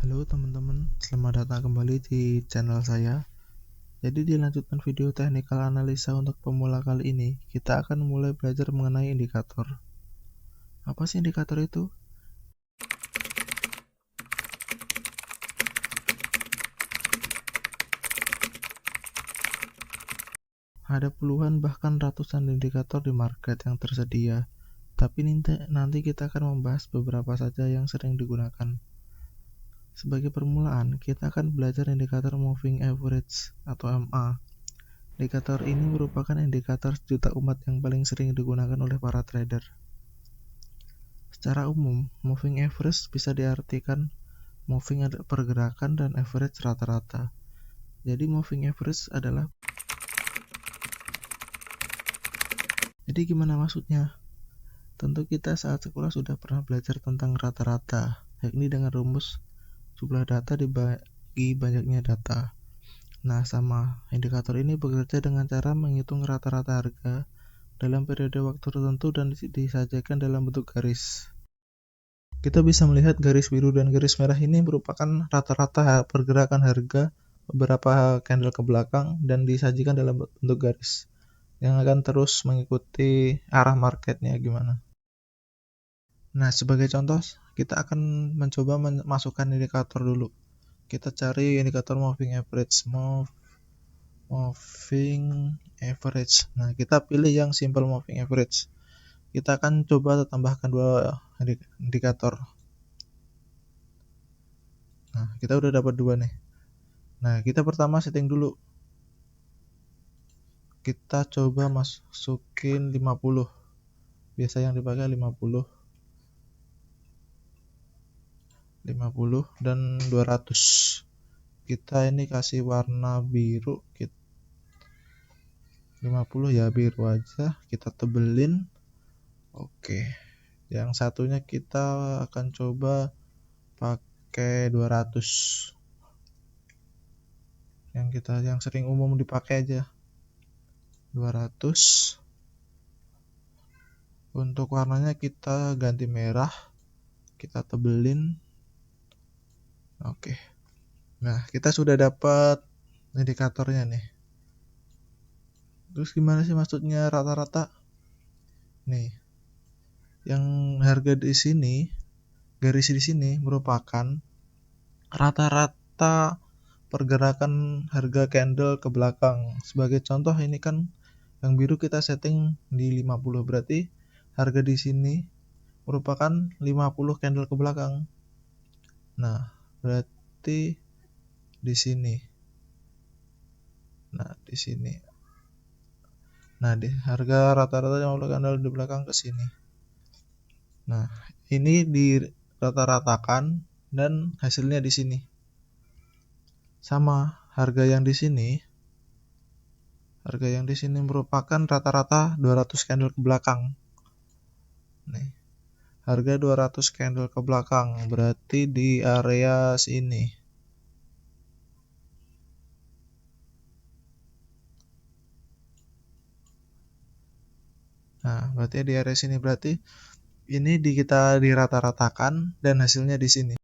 Halo teman-teman, selamat datang kembali di channel saya. Jadi di lanjutan video teknikal analisa untuk pemula kali ini, kita akan mulai belajar mengenai indikator. Apa sih indikator itu? Ada puluhan bahkan ratusan indikator di market yang tersedia, tapi nanti kita akan membahas beberapa saja yang sering digunakan. Sebagai permulaan, kita akan belajar indikator Moving Average atau MA. Indikator ini merupakan indikator sejuta umat yang paling sering digunakan oleh para trader. Secara umum, moving average bisa diartikan moving adalah pergerakan dan average rata-rata. Jadi moving average adalah Jadi gimana maksudnya? Tentu kita saat sekolah sudah pernah belajar tentang rata-rata, yakni dengan rumus jumlah data dibagi banyaknya data. Nah, sama indikator ini bekerja dengan cara menghitung rata-rata harga dalam periode waktu tertentu dan disajikan dalam bentuk garis. Kita bisa melihat garis biru dan garis merah ini merupakan rata-rata pergerakan harga beberapa candle ke belakang dan disajikan dalam bentuk garis yang akan terus mengikuti arah marketnya gimana. Nah, sebagai contoh, kita akan mencoba memasukkan indikator dulu. Kita cari indikator moving average. Moving average. Nah, kita pilih yang simple moving average. Kita akan coba tambahkan dua indikator. Nah, kita udah dapat dua nih. Nah, kita pertama setting dulu. Kita coba masukin 50. Biasa yang dipakai 50 dan 200. Kita ini kasih warna biru, 50 ya, biru aja. Kita tebelin. Oke. Yang satunya kita akan coba pakai 200. Yang sering umum dipakai aja. 200. Untuk warnanya kita ganti merah. Kita tebelin. Oke. Nah, kita sudah dapat indikatornya nih. Terus gimana sih maksudnya rata-rata? Nih, yang harga di sini, garis di sini merupakan rata-rata pergerakan harga candle ke belakang. Sebagai contoh ini kan yang biru kita setting di 50, berarti harga di sini merupakan 50 candle ke belakang. Nah, berarti di sini. Nah, di sini. Nah, di harga rata-rata yang candle di belakang ke sini. Nah, ini di rata-ratakan dan hasilnya di sini. Sama, harga yang di sini merupakan rata-rata 200 candle ke belakang. Nih, harga 200 candle ke belakang berarti di area sini. Nah, berarti di area sini, berarti ini kita dirata-ratakan dan hasilnya di sini.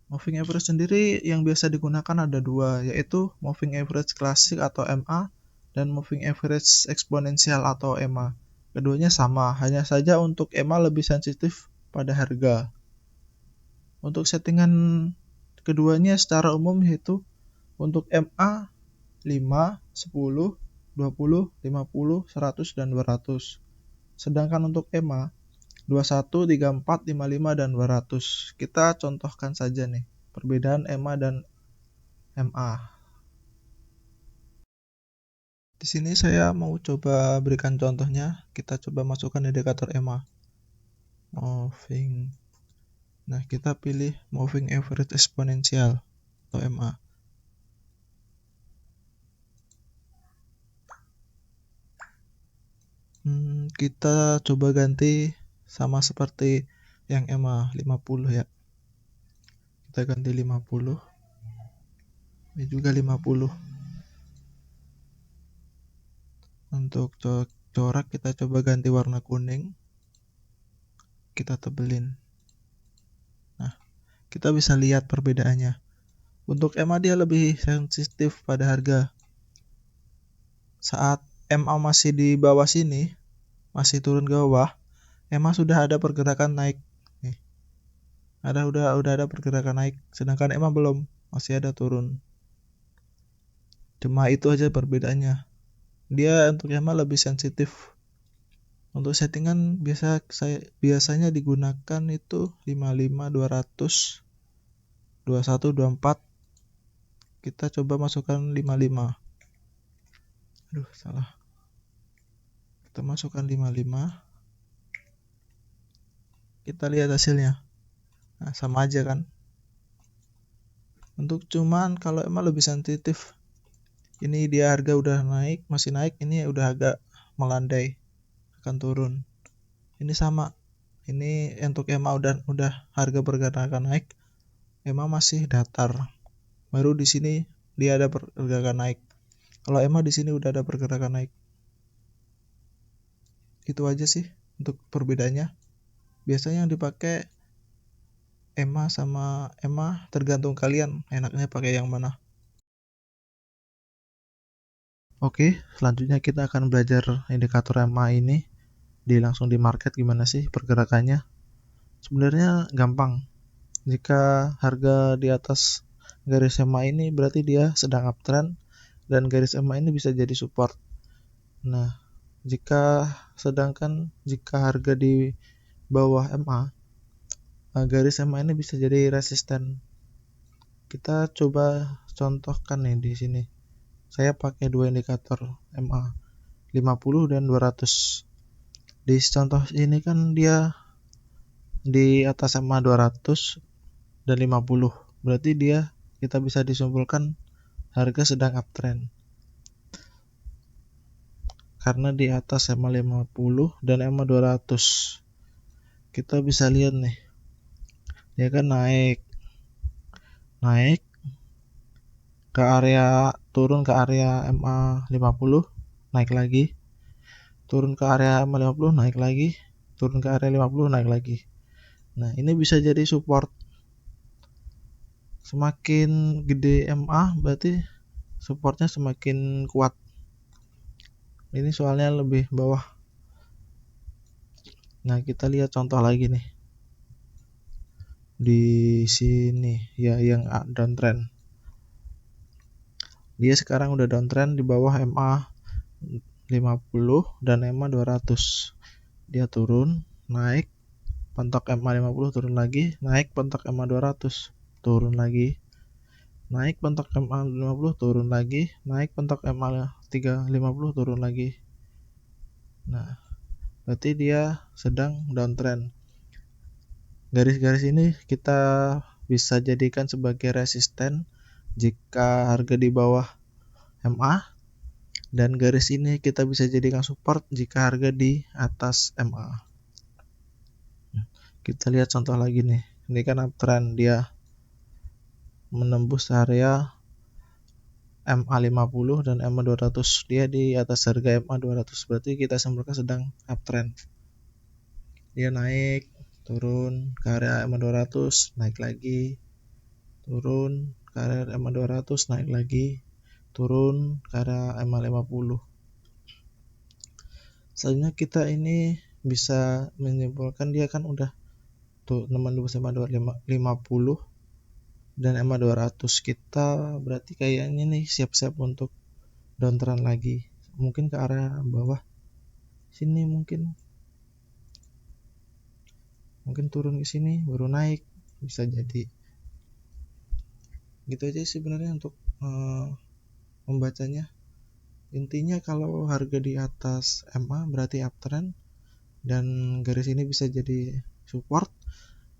Moving average sendiri yang biasa digunakan ada dua, yaitu moving average klasik atau MA dan moving average eksponensial atau EMA. Keduanya sama, hanya saja untuk EMA lebih sensitif pada harga. Untuk settingan keduanya secara umum yaitu untuk MA 5, 10, 20, 50, 100, dan 200. Sedangkan untuk EMA 21, 34, 55, dan 200. Kita contohkan saja nih perbedaan EMA dan MA. Di sini saya mau coba berikan contohnya. Kita coba masukkan indikator EMA. Moving. Nah, kita pilih moving average eksponensial atau MA. Kita coba ganti sama seperti yang EMA 50 ya. Kita ganti 50. Ini juga 50. Untuk corak kita coba ganti warna kuning. kita tebelin. Nah, kita bisa lihat perbedaannya. Untuk EMA dia lebih sensitif pada harga. Saat MA masih di bawah sini, masih turun ke bawah, EMA sudah ada pergerakan naik. Nih. Udah ada pergerakan naik, sedangkan EMA belum, masih ada turun. Cuma itu aja perbedaannya. Dia untuk EMA lebih sensitif. Untuk settingan biasanya digunakan itu 55 200 21 24. Kita coba masukkan 55. Aduh, salah. Kita masukkan 55. Kita lihat hasilnya. Nah, sama aja kan. Untuk cuman kalau emang lebih sensitif. Ini dia harga udah naik, masih naik, ini udah agak melandai, akan turun. Ini sama. Ini untuk EMA udah harga pergerakan naik, EMA masih datar. Baru di sini dia ada pergerakan naik. Kalau EMA di sini udah ada pergerakan naik. Itu aja sih untuk perbedaannya. Biasanya yang dipakai EMA sama EMA, tergantung kalian enaknya pakai yang mana. Oke, selanjutnya kita akan belajar indikator EMA ini langsung di market gimana sih pergerakannya. Sebenarnya gampang. Jika harga di atas garis EMA ini berarti dia sedang uptrend dan garis EMA ini bisa jadi support. Nah, jika harga di bawah EMA, garis EMA ini bisa jadi resisten. Kita coba contohkan nih di sini. Saya pakai dua indikator EMA, 50 dan 200. Di contoh ini kan dia di atas EMA 200 dan 50. Berarti kita bisa disimpulkan harga sedang uptrend. Karena di atas EMA 50 dan EMA 200. Kita bisa lihat nih. Dia kan naik ke area, turun ke area EMA 50, naik lagi. Turun ke area EMA 50, naik lagi. Turun ke area 50, naik lagi. Nah, ini bisa jadi support. Semakin gede EMA berarti supportnya semakin kuat. Ini soalnya lebih bawah. Nah, kita lihat contoh lagi nih. Di sini ya yang downtrend. Dia sekarang udah downtrend di bawah EMA 50 dan EMA 200. Dia turun, naik, pentok EMA 50, turun lagi, naik pentok EMA 200, turun lagi, naik pentok EMA 50, turun lagi, naik pentok EMA 350, turun lagi. Nah, berarti dia sedang downtrend. Garis-garis ini kita bisa jadikan sebagai resisten jika harga di bawah MA, dan garis ini kita bisa jadikan support jika harga di atas MA. Kita lihat contoh lagi nih. Ini kan uptrend, dia menembus area MA 50 dan MA 200. Dia di atas harga MA 200. Berarti kita simpulkan sedang uptrend. Dia naik, turun ke area MA 200, naik lagi. Turun ke area MA 200, naik lagi. Turun ke area MA 50. Selanjutnya kita ini bisa menyimpulkan dia kan udah tuh menembus MA 50 dan MA 200. Kita berarti kayaknya nih siap-siap untuk downtrend lagi. Mungkin ke arah bawah sini, mungkin turun ke sini baru naik, bisa jadi. Gitu aja sebenarnya untuk membacanya. Intinya kalau harga di atas MA berarti uptrend dan garis ini bisa jadi support,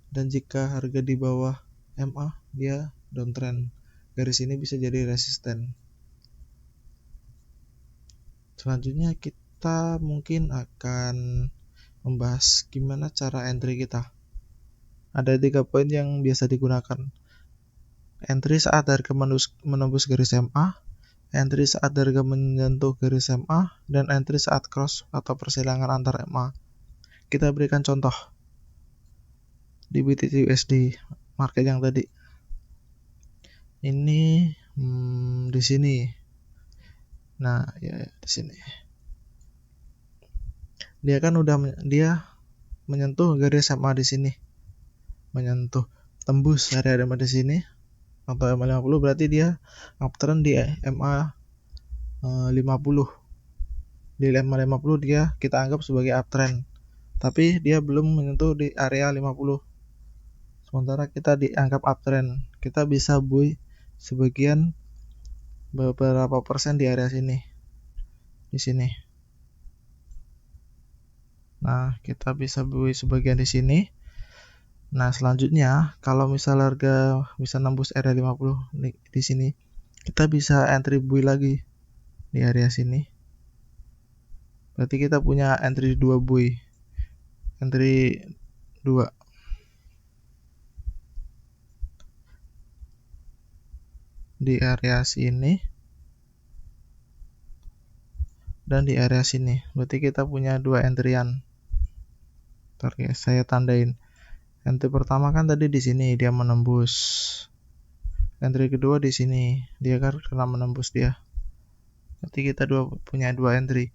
dan jika harga di bawah MA dia downtrend, garis ini bisa jadi resisten. Selanjutnya kita mungkin akan membahas gimana cara entry kita. Ada 3 poin yang biasa digunakan. Entry saat harga menembus garis MA, entry saat harga menyentuh garis MA, dan entry saat cross atau persilangan antar MA. Kita berikan contoh. di BTC USD market yang tadi. Ini di sini. Nah, ya di sini. Dia kan dia menyentuh garis SMA di sini. Menyentuh tembus area SMA di sini atau MA 50, berarti dia uptrend di MA 50. Di MA 50 dia kita anggap sebagai uptrend. Tapi dia belum menyentuh di area 50. Sementara kita dianggap uptrend. Kita bisa buy sebagian beberapa persen di area sini. Di sini. Nah, kita bisa buy sebagian di sini. Nah, selanjutnya kalau misal harga bisa nembus area 50 di sini, kita bisa entry buy lagi di area sini. Berarti kita punya entry 2 buy. Entry 2. Di area sini dan di area sini. Berarti kita punya 2 entryan. Ntar ya, saya tandain. Entry pertama kan tadi di sini dia menembus. Entry kedua di sini, dia kan kena menembus dia. Berarti kita punya 2 entry.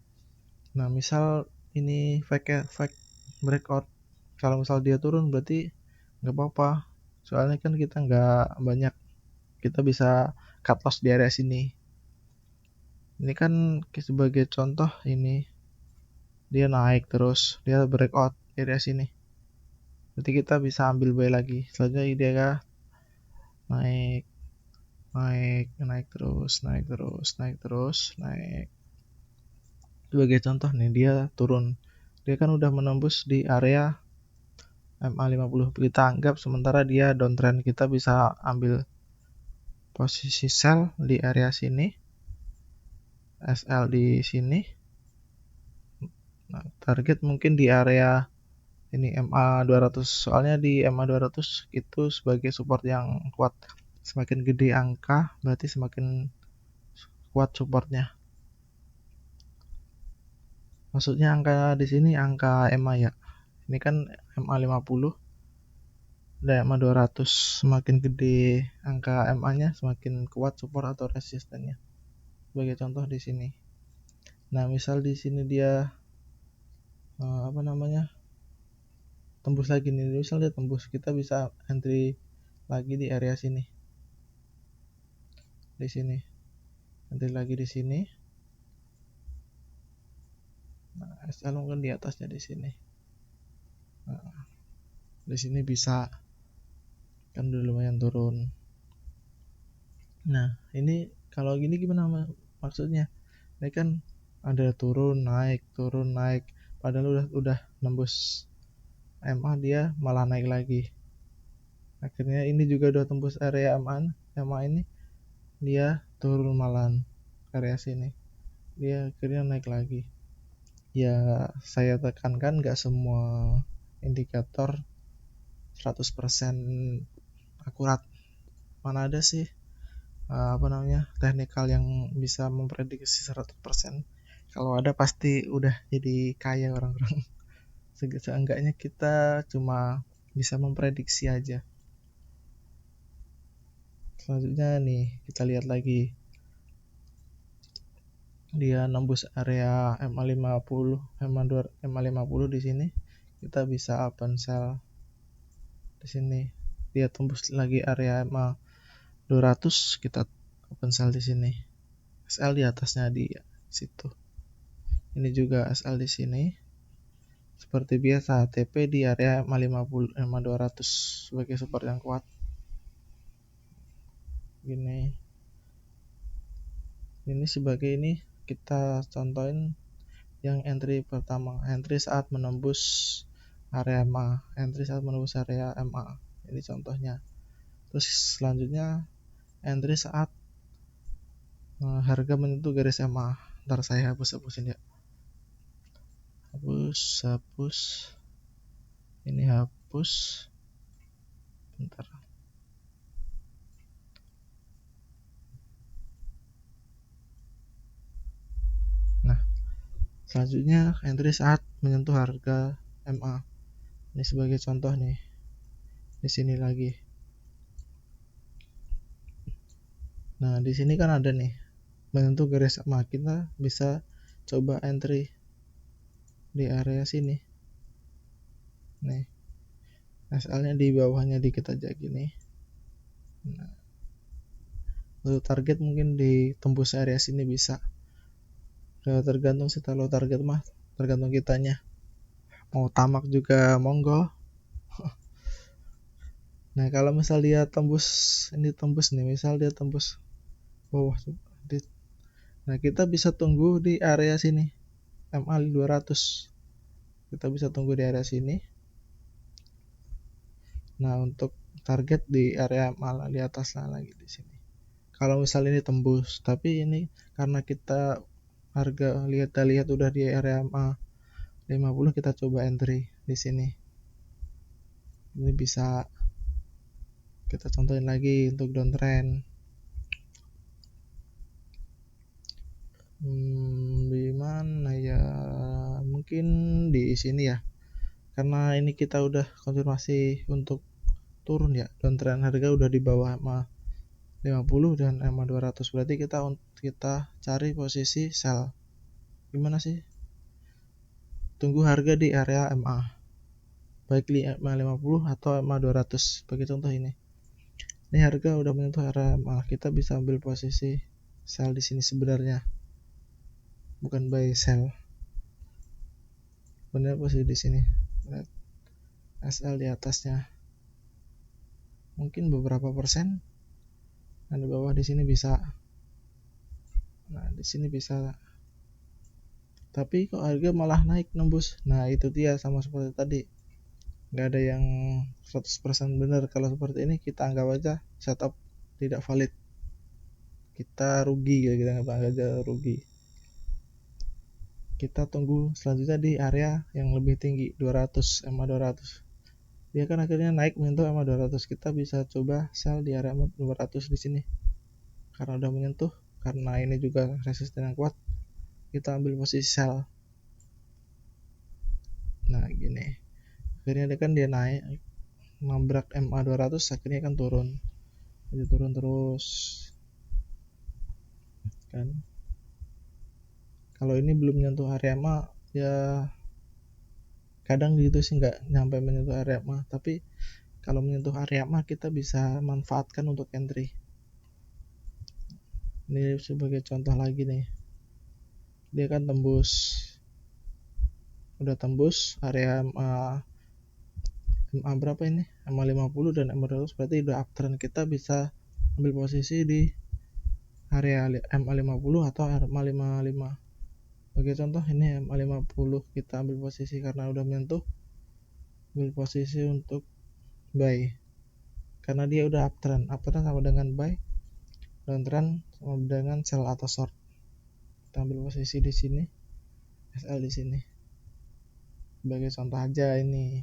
Nah, misal ini fake breakout. Kalau misal dia turun berarti nggak apa-apa. Soalnya kan kita nggak banyak. Kita bisa cut loss di area sini. Ini kan sebagai contoh, ini dia naik terus, dia breakout di area sini. Berarti kita bisa ambil buy lagi. Selanjutnya dia naik terus. Sebagai contoh nih, dia turun. Dia kan udah menembus di area MA 50. Kita anggap sementara dia downtrend, kita bisa ambil posisi sell di area sini. SL di sini. Nah, target mungkin di area ini MA 200. Soalnya di MA 200 itu sebagai support yang kuat. Semakin gede angka berarti semakin kuat supportnya. Maksudnya angka di sini angka MA ya. Ini kan MA 50 dan MA 200. Semakin gede angka MA-nya semakin kuat support atau resistennya. Sebagai contoh di sini. Nah, misal di sini dia tembus lagi nih. Misal dia tembus, kita bisa entry lagi di area sini. Di sini. Entry lagi di sini. Nah, SL mungkin di atasnya di sini. Nah, di sini bisa kan udah lumayan turun. Nah, ini kalau gini gimana maksudnya? Ini kan ada turun naik. Padahal udah nembus MA, dia malah naik lagi. Akhirnya ini juga udah tembus area MA ini, dia turun malah area sini. Dia akhirnya naik lagi. Ya, saya tekankan nggak semua indikator 100% akurat. Mana ada sih teknikal yang bisa memprediksi 100%. Kalau ada pasti udah jadi kaya orang-orang. Seenggaknya kita cuma bisa memprediksi aja. Selanjutnya nih, kita lihat lagi. Dia nembus area MA 50, MA 50 di sini. Kita bisa open sell di sini. Dia tembus lagi area MA 200, kita open sell di sini. SL di atasnya di situ. Ini juga SL di sini. Seperti biasa, TP di area MA 50, MA 200 sebagai support yang kuat. Ini sebagai ini kita contohin yang entry pertama, entry saat menembus area MA, ini contohnya. Terus selanjutnya entry saat harga menyentuh garis MA. Ntar saya hapusin ya. Hapus. Ini hapus. Bentar. Nah, selanjutnya entry saat menyentuh harga MA. Ini sebagai contoh nih. di sini lagi. Nah di sini kan ada nih menyentuh garis SMA, kita bisa coba entry di area sini nih, SL nya di bawahnya dikit aja gini. Nah, untuk target mungkin di tembus area sini bisa, tergantung sih. Kalau target mah tergantung kitanya, mau tamak juga monggo. Nah kalau misal dia tembus, ini tembus nih, misal dia tembus bawah, nah kita bisa tunggu di area sini MA 200, kita bisa tunggu di area sini. Nah untuk target di area MA di atas lagi di sini. Kalau misal ini tembus, tapi ini karena kita harga lihat udah di area MA 50, kita coba entry di sini. Ini bisa kita contohin lagi untuk downtrend. Di mana ya? Mungkin di sini ya. Karena ini kita udah konfirmasi untuk turun ya. Downtrend harga udah di bawah MA 50 dan MA 200. Berarti kita cari posisi sell. Gimana sih? Tunggu harga di area MA. Baik di MA 50 atau MA 200. Bagi contoh ini. Ini harga udah menyentuh area MA, kita bisa ambil posisi sell di sini sebenarnya, bukan buy sell. Benar posisi di sini. Lihat SL di atasnya, mungkin beberapa persen. Nah di bawah di sini bisa. Nah di sini bisa. Tapi kok harga malah naik nembus. Nah itu dia, sama seperti tadi. Nggak ada yang 100% benar. Kalau seperti ini kita anggap aja setup tidak valid, kita rugi ya, kita anggap aja rugi. Kita tunggu selanjutnya di area yang lebih tinggi 200, MA 200. Dia kan akhirnya naik menyentuh MA 200, kita bisa coba sell di area 200 di sini. Karena udah menyentuh, karena ini juga resisten yang kuat, kita ambil posisi sell. Nah gini, akhirnya dia naik nabrak MA 200, akhirnya kan turun. Jadi turun terus kan. Kalau ini belum menyentuh area MA ya kadang gitu sih, nggak nyampe menyentuh area MA. Tapi kalau menyentuh area MA kita bisa manfaatkan untuk entry. Ini sebagai contoh lagi nih, dia kan udah tembus area MA berapa ini, MA 50 dan MA 200, berarti udah uptrend. Kita bisa ambil posisi di area MA 50 atau MA 55. Bagi contoh ini MA 50, kita ambil posisi karena udah menyentuh, ambil posisi untuk buy karena dia udah uptrend. Uptrend sama dengan buy, downtrend sama dengan sell atau short. Kita ambil posisi di sini, SL di sini sebagai contoh aja ini.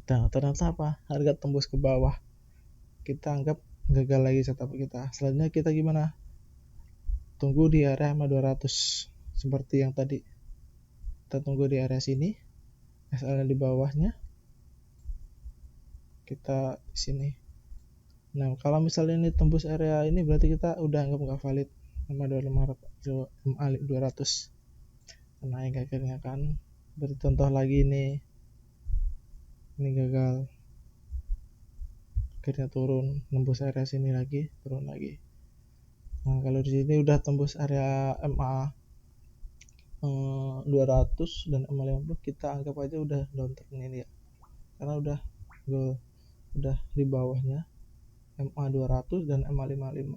Nah ternyata apa, harga tembus ke bawah, kita anggap gagal lagi setup kita. Selanjutnya kita gimana? Tunggu di area MA 200 seperti yang tadi. Kita tunggu di area sini, SL di bawahnya, kita di sini. Nah kalau misalnya ini tembus area ini, berarti kita udah anggap nggak valid MA 200 naik akhirnya kan. Bercontoh lagi nih, ini gagal, akhirnya turun, nembus area sini lagi, turun lagi. Nah kalau di sini udah tembus area MA 200 dan MA 50, kita anggap aja udah downtrend ini ya, karena udah di bawahnya MA 200 dan MA 55.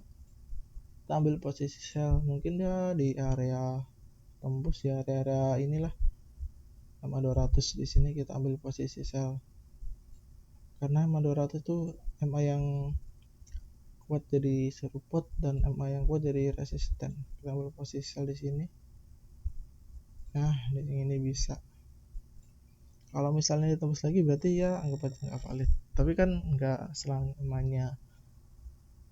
Kita ambil posisi sell, mungkin dia di area tembus ya, area inilah MA 200. Di sini kita ambil posisi sell karena MA 200 itu MA yang kuat jadi support dan MA yang kuat jadi resisten. Kita ambil posisi sell di sini. Nah di sini bisa. Kalau misalnya ditembus lagi berarti ya anggap aja nggak valid. Tapi kan nggak selamanya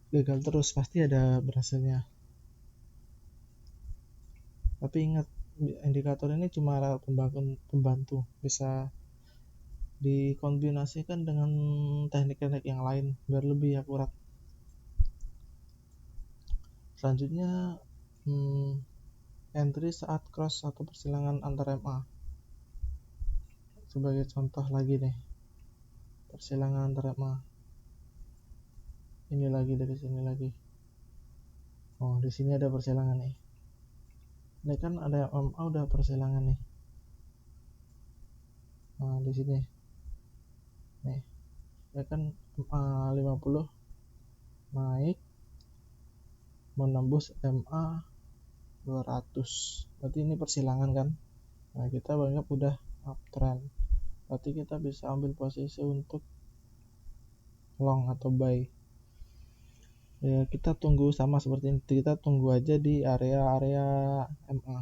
gagal terus, pasti ada berhasilnya. Tapi ingat, indikator ini cuma alat pembantu, bisa dikombinasikan dengan teknik-teknik yang lain biar lebih akurat. Selanjutnya entry saat cross atau persilangan antar MA. Sebagai contoh lagi nih, persilangan antar MA. Ini lagi dari sini lagi. Oh, di sini ada persilangan nih. Ini kan ada MA udah persilangan nih. Nah, di sini. Nih. Ya kan MA 50 naik menembus MA 200. Berarti ini persilangan kan? Nah, kita banyak udah uptrend. Berarti kita bisa ambil posisi untuk long atau buy. Ya, kita tunggu sama seperti ini. Kita tunggu aja di area-area MA.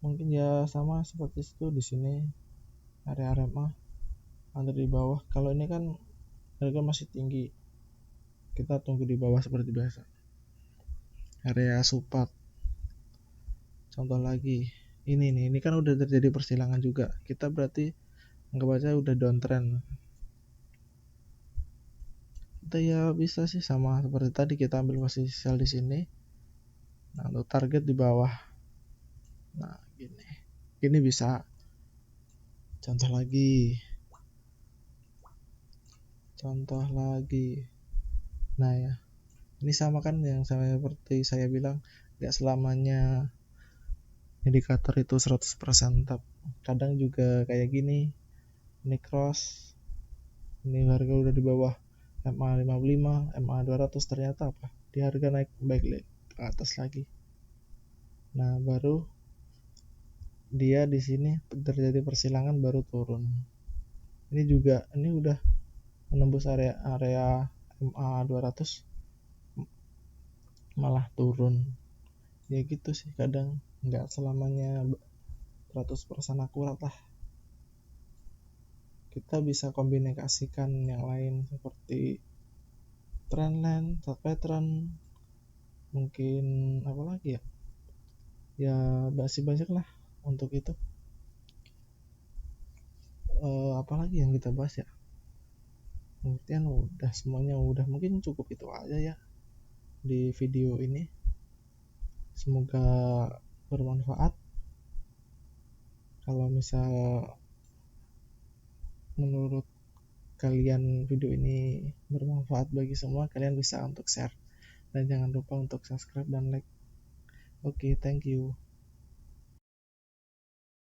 Mungkin ya sama seperti itu di sini area MA ada di bawah. Kalau ini kan harga masih tinggi, kita tunggu di bawah seperti biasa. Area support. Contoh lagi, ini kan udah terjadi persilangan juga. Kita berarti anggap aja udah downtrend. Kita ya bisa sih sama seperti tadi, kita ambil posisi sell di sini. Nah, untuk target di bawah. Nah, gini bisa. Contoh lagi. Nah ya, ini sama kan yang seperti saya bilang, gak selamanya indikator itu 100%. Kadang juga kayak gini, ini cross, ini harga udah di bawah MA 55, MA 200, ternyata apa? Di harga naik balik ke atas lagi. Nah, baru dia di sini terjadi persilangan baru turun. Ini udah menembus area MA 200 malah turun. Ya gitu sih, kadang nggak selamanya 100% akurat lah. Kita bisa kombinasikan yang lain seperti trendline, chart pattern, mungkin apa lagi ya masih banyak lah untuk itu. Apalagi yang kita bahas ya, mungkin udah semuanya udah, mungkin cukup itu aja ya di video ini. Semoga bermanfaat. Kalau misal menurut kalian video ini bermanfaat bagi semua, kalian bisa untuk share dan jangan lupa untuk subscribe dan like. Oke, thank you.